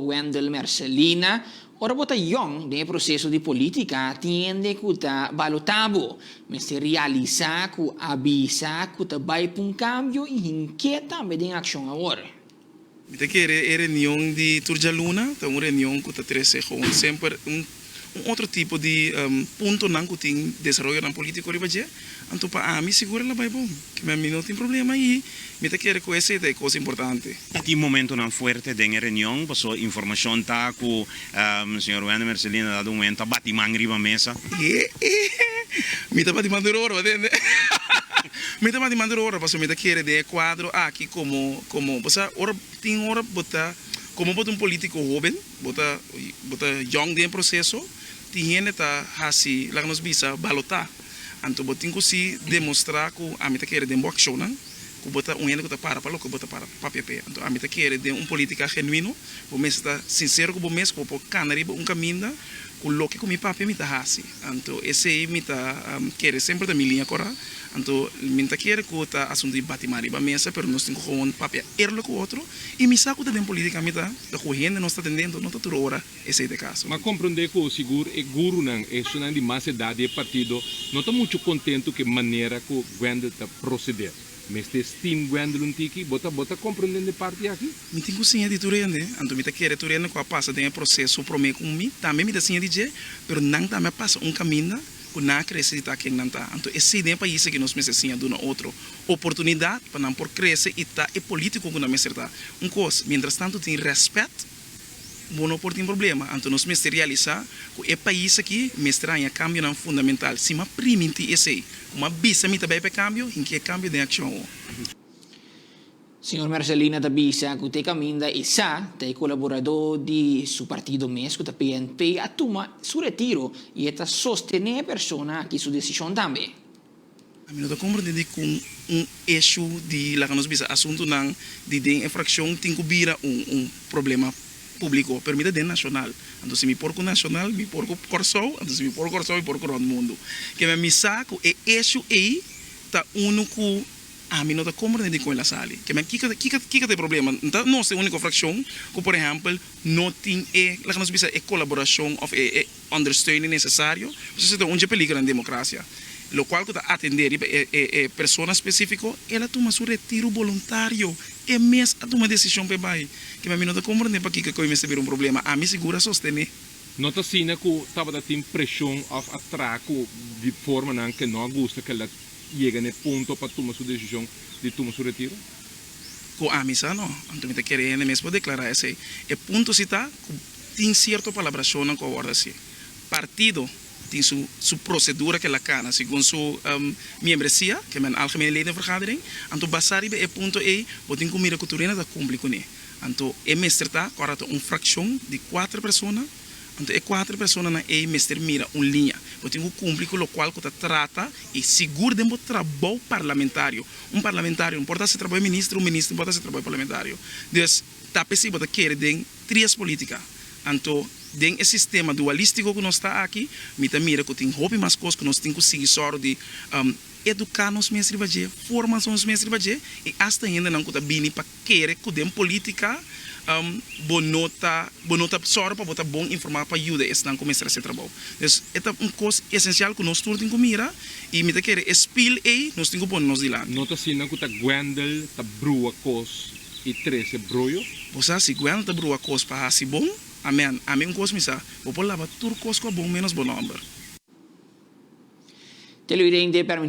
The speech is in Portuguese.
Wendell Mercelina. Ora bota young nel processo di politica tiende kuta balotabo, mas se realiza ku abisa kuta bai pun cambio e inquieta me den action agora. Mita que é reunião de Turjaluna, então uma reunião que está trazendo sempre outro tipo de ponto não que tem desenvolvimento na política ribaje, então para a mim segura lá vai bom, que me não tem problema aí, mita que com essa é coisa importante. Aqui momento não forte de reunião, passou informação tá que o senhor Wendell Mercelina dado momento bati riba mesa. Mita bati mandoro, entende? Mita bati mandoro, passou mita que de quadro aqui como passar hora tem hora botar como botar político jovem, botar young de processo, tem tá assim, lá nos bisa balotar. Anto botin ko si demonstrar ko amita quer de action nan ko bota ene ko ta para lo ko bota para PPP. Anto amita quer de política genuíno, o mes está sincero ko o mes ko canari caminho ko lo que mi papi mita hasi. Anto esse mita quer sempre da minha cora. Anto minta quer ko ta assunto de batimari ba mesa pero nós temos com papi erlo com outro e mi saco da política mita da corrente não está atendendo não está toda hora esse é o caso. Mas compreender que o seguro é guru não é só de mais idade partido não está muito contente que maneira que o Wendell está proceder. Mas este team Wendell Untiki bota compreendendo de parte aqui. Me tem cozinha de turende, anto me tá querer turende com a passa tem processo prome com mim, também me dá sim de je, pero não também passa caminho que não cresce tá quem não tá. Então esse é país que nós merecemos de outra oportunidade para não por crescer e tá é político que não me acertar. Coisa, mientras tanto tem respeito, não por tem problema. Então nós me realizar que é país aqui me estranha cambio não fundamental. Se ma primiti esse, uma bisa me também para cambio, em que cambio de ação. Signor Mercelina da Bisa, que te caminda e sa, te colaborador di su partido mesco da PNP, atuma su retiro e eta sostener persona que su decisión também. A mim não compreende com issue de lá que nós bisa assunto não de infração tem que vira problema público, permite de nacional. Então se me porco nacional, me porco corsou, então se me porco corsou, me porco no mundo. Que me saco é issue aí tá único a mim não está compreendendo com ela sali. Que me que tem problema. Então não é a única fração que por exemplo não tem lá que nós bisa colaboração ou understanding necessário. Você tem onde peligro na democracia. Lo qual que está atender pessoa específica, ela toma seu retiro voluntário. É mesmo a tomar decisão para vai. Que me não está compreendendo para que eu receber problema. A mim segura sostener. Não está sendo que estava dando pressão ou atraco de forma que não gosta que ela chegue no ponto para tomar sua decisão de tomar seu retiro? Com a missa não. Então me está querendo mesmo declarar esse. É ponto se está tem certa palabração com a ordem assim. Partido tem sua procedura que ela cana, segundo sua membresia, que é a algemene ledenvergadering. Então, basar é ponto E, botem comida culturina da cumprir com ele. Então, é mestre tá, correto, fração de 4 pessoas. Então, é 4 pessoas na E, mestre mira linha. Botem cumprir com o qual que trata e seguro de trabalho parlamentário. Parlamentário não pode ser trabalho ministro, ministro não pode ser trabalho parlamentário. Então, está possível que querer de 3 políticas. Então, dentro do sistema dualístico que nós está aqui, me mira que tem roupa mais coisas que nós temos que seguir só de educar nos mestres de formar nos mestres de e hasta ainda não que bem para querer que dem política bonota só para botar bom informar para ajuda esse não começar a ser trabalho. Então é coisa essencial que nós temos que mirar e me querer espil aí nós temos que pôr nos de lá. Não está sendo que Wendell está brua cos e 13 broio. Você se Wendell está brua cos para assim bom. Amém. Amém com misa. Vou pôr lá turcos com bom menos bom número. Te lo irei